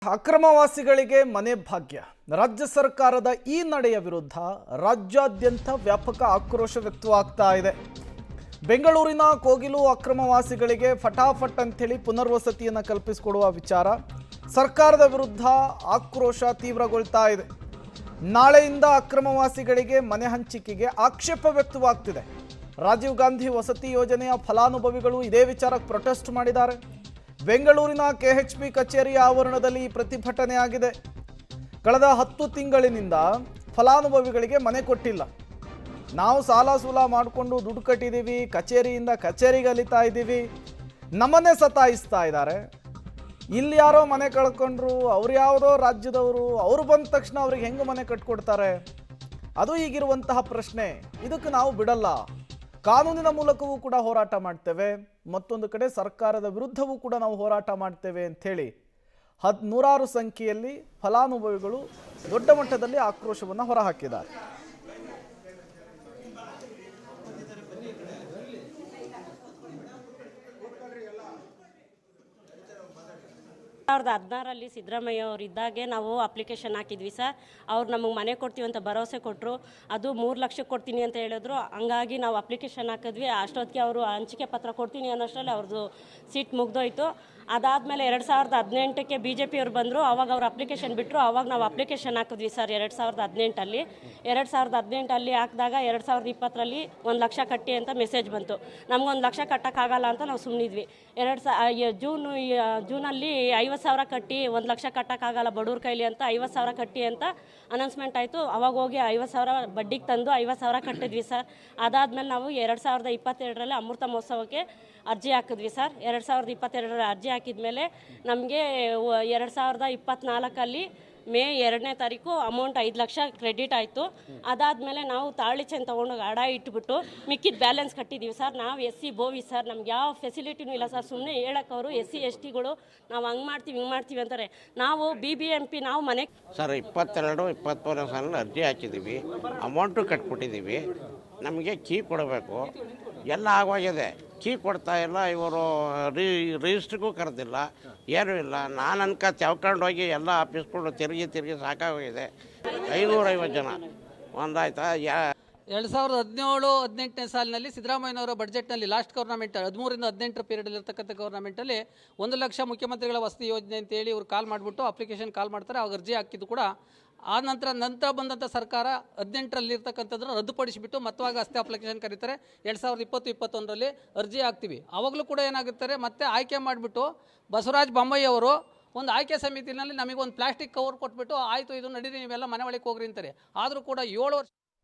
ಅಕ್ರಮವಾಸಿಗಳಿಗೆ ಮನೆ ಭಾಗ್ಯ. ರಾಜ್ಯ ಸರ್ಕಾರದ ಈ ನಡೆಯ ವಿರುದ್ಧ ರಾಜ್ಯಾದ್ಯಂತ ವ್ಯಾಪಕ ಆಕ್ರೋಶ ವ್ಯಕ್ತವಾಗ್ತಾ ಇದೆ. ಬೆಂಗಳೂರಿನ ಕೋಗಿಲು ಅಕ್ರಮವಾಸಿಗಳಿಗೆ ಫಟಾಫಟ್ ಅಂತೇಳಿ ಪುನರ್ವಸತಿಯನ್ನು ಕಲ್ಪಿಸಿಕೊಡುವ ವಿಚಾರ ಸರ್ಕಾರದ ವಿರುದ್ಧ ಆಕ್ರೋಶ ತೀವ್ರಗೊಳ್ತಾ ಇದೆ. ನಾಳೆಯಿಂದ ಅಕ್ರಮವಾಸಿಗಳಿಗೆ ಮನೆ ಹಂಚಿಕೆಗೆ ಆಕ್ಷೇಪ ವ್ಯಕ್ತವಾಗ್ತಿದೆ. ರಾಜೀವ್ ಗಾಂಧಿ ವಸತಿ ಯೋಜನೆಯ ಫಲಾನುಭವಿಗಳು ಇದೇ ವಿಚಾರಕ್ಕೆ ಪ್ರೊಟೆಸ್ಟ್ ಮಾಡಿದ್ದಾರೆ. ಬೆಂಗಳೂರಿನ ಕೆಎಚ್ಪಿ ಕಚೇರಿಯ ಆವರಣದಲ್ಲಿ ಪ್ರತಿಭಟನೆ ಆಗಿದೆ. ಕಳೆದ 10 ತಿಂಗಳಿನಿಂದ ಫಲಾನುಭವಿಗಳಿಗೆ ಮನೆ ಕೊಟ್ಟಿಲ್ಲ. ನಾವು ಸಾಲ ಸೂಲ ಮಾಡಿಕೊಂಡು ದುಡ್ಡು ಕಟ್ಟಿದ್ದೀವಿ, ಕಚೇರಿಯಿಂದ ಕಚೇರಿಗೆ ಅಲಿತಾ ಇದ್ದೀವಿ, ನಮ್ಮನ್ನೇ ಸತಾಯಿಸ್ತಾ ಇದ್ದಾರೆ. ಇಲ್ಲಿ ಯಾರೋ ಮನೆ ಕಳ್ಕೊಂಡ್ರು, ಅವ್ರು ಯಾವುದೋ ರಾಜ್ಯದವರು, ಅವ್ರು ಬಂದ ತಕ್ಷಣ ಅವ್ರಿಗೆ ಹೆಂಗೆ ಮನೆ ಕಟ್ಕೊಡ್ತಾರೆ? ಅದು ಈಗಿರುವಂತಹ ಪ್ರಶ್ನೆ. ಇದಕ್ಕೆ ನಾವು ಬಿಡಲ್ಲ, ಕಾನೂನಿನ ಮೂಲಕವೂ ಕೂಡ ಹೋರಾಟ ಮಾಡ್ತೇವೆ, ಮತ್ತೊಂದು ಕಡೆ ಸರ್ಕಾರದ ವಿರುದ್ಧವೂ ಕೂಡ ನಾವು ಹೋರಾಟ ಮಾಡ್ತೇವೆ ಅಂಥೇಳಿ ನೂರಾರು ಸಂಖ್ಯೆಯಲ್ಲಿ ಫಲಾನುಭವಿಗಳು ದೊಡ್ಡ ಮಟ್ಟದಲ್ಲಿ ಆಕ್ರೋಶವನ್ನು ಹೊರಹಾಕಿದ್ದಾರೆ. ಸಾವಿರದ 16ರಲ್ಲಿ ಸಿದ್ದರಾಮಯ್ಯ ಅವರು ಇದ್ದಾಗೆ ನಾವು ಅಪ್ಲಿಕೇಶನ್ ಹಾಕಿದ್ವಿ ಸರ್. ಅವ್ರು ನಮಗೆ ಮನೆ ಕೊಡ್ತೀವಿ ಅಂತ ಭರವಸೆ ಕೊಟ್ಟರು. ಅದು 3 ಲಕ್ಷಕ್ಕೆ ಕೊಡ್ತೀನಿ ಅಂತ ಹೇಳಿದ್ರು. ಹಂಗಾಗಿ ನಾವು ಅಪ್ಲಿಕೇಶನ್ ಹಾಕಿದ್ವಿ. ಅಷ್ಟೊತ್ತಿಗೆ ಅವರು ಹಂಚಿಕೆ ಪತ್ರ ಕೊಡ್ತೀನಿ ಅನ್ನೋಷ್ಟರಲ್ಲಿ ಅವ್ರದ್ದು ಸೀಟ್ ಮುಗ್ದೋಯ್ತು. ಅದಾದಮೇಲೆ 2018ಕ್ಕೆ BJP ಅವರು ಬಂದರು. ಆವಾಗ ಅವ್ರು ಅಪ್ಲಿಕೇಶನ್ ಬಿಟ್ಟರು. ಆವಾಗ ನಾವು ಅಪ್ಲಿಕೇಶನ್ ಹಾಕಿದ್ವಿ ಸರ್ 2018ಅಲ್ಲಿ. 2018ಅಲ್ಲಿ ಹಾಕಿದಾಗ 2020ರಲ್ಲಿ 1 ಲಕ್ಷ ಕಟ್ಟಿ ಅಂತ ಮೆಸೇಜ್ ಬಂತು. ನಮ್ಗೆ 1 ಲಕ್ಷ ಕಟ್ಟೋಕ್ಕಾಗಲ್ಲ ಅಂತ ನಾವು ಸುಮ್ಮನಿದ್ವಿ. ಜೂನಲ್ಲಿ 50,000 ಕಟ್ಟಿ 1 ಲಕ್ಷ ಕಟ್ಟೋಕ್ಕಾಗಲ್ಲ ಬಡವ್ರ ಕೈಲಿ ಅಂತ 50,000 ಕಟ್ಟಿ ಅಂತ ಅನೌನ್ಸ್ಮೆಂಟ್ ಆಯಿತು. ಅವಾಗ ಹೋಗಿ 50,000 ಬಡ್ಡಿಗೆ ತಂದು 50,000 ಕಟ್ಟಿದ್ವಿ ಸರ್. ಅದಾದಮೇಲೆ ನಾವು 2022ರಲ್ಲಿ ಅಮೃತ ಮಹೋತ್ಸವಕ್ಕೆ ಅರ್ಜಿ ಹಾಕಿದ್ವಿ ಸರ್. 2022ರಲ್ಲಿ ಅರ್ಜಿ ಹಾಕಿದ್ಮೇಲೆ ನಮಗೆ 2024ಅಲ್ಲಿ ಮೇ 2ನೇ ತಾರೀಕು ಅಮೌಂಟ್ 5 ಲಕ್ಷ ಕ್ರೆಡಿಟ್ ಆಯಿತು. ಅದಾದಮೇಲೆ ನಾವು ತಾಳಿ ಚೆಂದ ತೊಗೊಂಡೋಗಿ ಅಡ ಇಟ್ಬಿಟ್ಟು ಮಿಕ್ಕಿದ ಬ್ಯಾಲೆನ್ಸ್ ಕಟ್ಟಿದ್ದೀವಿ ಸರ್. ನಾವು SC ಬೋವಿ ಸರ್, ನಮ್ಗೆ ಯಾವ ಫೆಸಿಲಿಟಿನೂ ಇಲ್ಲ ಸರ್. ಸುಮ್ಮನೆ ಹೇಳಕ್ಕೆ ಅವರು SC STಗಳು ನಾವು ಹಂಗೆ ಮಾಡ್ತೀವಿ ಹಿಂಗೆ ಮಾಡ್ತೀವಿ ಅಂತಾರೆ. ನಾವು BBMP ನಾವು ಮನೆ ಸರ್ 22-23 ಸಾಲ ಅರ್ಜಿ ಹಾಕಿದ್ದೀವಿ, ಅಮೌಂಟು ಕಟ್ಬಿಟ್ಟಿದ್ದೀವಿ. ನಮಗೆ ಕೀ ಕೊಡಬೇಕು, ಎಲ್ಲ ಆಗೋಗಿದೆ. ಕೀ ಕೊಡ್ತಾ ಇಲ್ಲ, ಇವರು ರಿಜಿಸ್ಟ್ರಿಗೂ ಕರೆದಿಲ್ಲ, ಏನೂ ಇಲ್ಲ. ನಾನು ಅನ್ಕ ಚೌಕೊಂಡು ಹೋಗಿ ಎಲ್ಲ ಆಫೀಸ್ಗಳು ತಿರುಗಿ ಸಾಕಾಗೋಗಿದೆ. 550 ಜನ ಒಂದಾಯ್ತಾ. 2017-18ನೇ ಸಾಲಿನಲ್ಲಿ ಸಿದ್ದರಾಮಯ್ಯನವರ ಬಡ್ಜೆಟ್ನಲ್ಲಿ ಲಾಸ್ಟ್ ಗೌರ್ನಮೆಂಟ್ 13-18 ಪೀರಿಯಡಲ್ಲಿ ಇರ್ತಕ್ಕಂಥ ಗೌರ್ನಮೆಂಟಲ್ಲಿ 1 ಲಕ್ಷ ಮುಖ್ಯಮಂತ್ರಿಗಳ ವಸತಿ ಯೋಜನೆ ಅಂತೇಳಿ ಇವ್ರು ಕಾಲ್ ಮಾಡಿಬಿಟ್ಟು ಅಪ್ಲಿಕೇಶನ್ ಕಾಲ್ ಮಾಡ್ತಾರೆ. ಅವಾಗ ಅರ್ಜಿ ಹಾಕಿದ್ದು ಕೂಡ ಆ ನಂತರ ಬಂದಂಥ ಸರ್ಕಾರ 18ರಲ್ಲಿ ಇರ್ತಕ್ಕಂಥದ್ದನ್ನು ರದ್ದುಪಡಿಸಿಬಿಟ್ಟು ಮತ್ತವಾಗ ಅಷ್ಟೇ ಅಪ್ಲಿಕೇಶನ್ ಕರೀತಾರೆ. 2020-21ರಲ್ಲಿ ಅರ್ಜಿ ಹಾಕ್ತೀವಿ. ಆವಾಗಲೂ ಕೂಡ ಏನಾಗುತ್ತಾರೆ, ಮತ್ತೆ ಆಯ್ಕೆ ಮಾಡಿಬಿಟ್ಟು ಬಸವರಾಜ ಬೊಮ್ಮಾಯಿ ಅವರು ಒಂದು ಆಯ್ಕೆ ಸಮಿತಿನಲ್ಲಿ ನಮಗೊಂದು ಪ್ಲಾಸ್ಟಿಕ್ ಕವರ್ ಕೊಟ್ಬಿಟ್ಟು ಆಯಿತು ಇದು ನಡೀರಿ ನೀವೆಲ್ಲ ಮನೆ ಒಳಗೆ ಹೋಗ್ರಿ ಅಂತಾರೆ. ಆದರೂ ಕೂಡ 7 ವರ್ಷ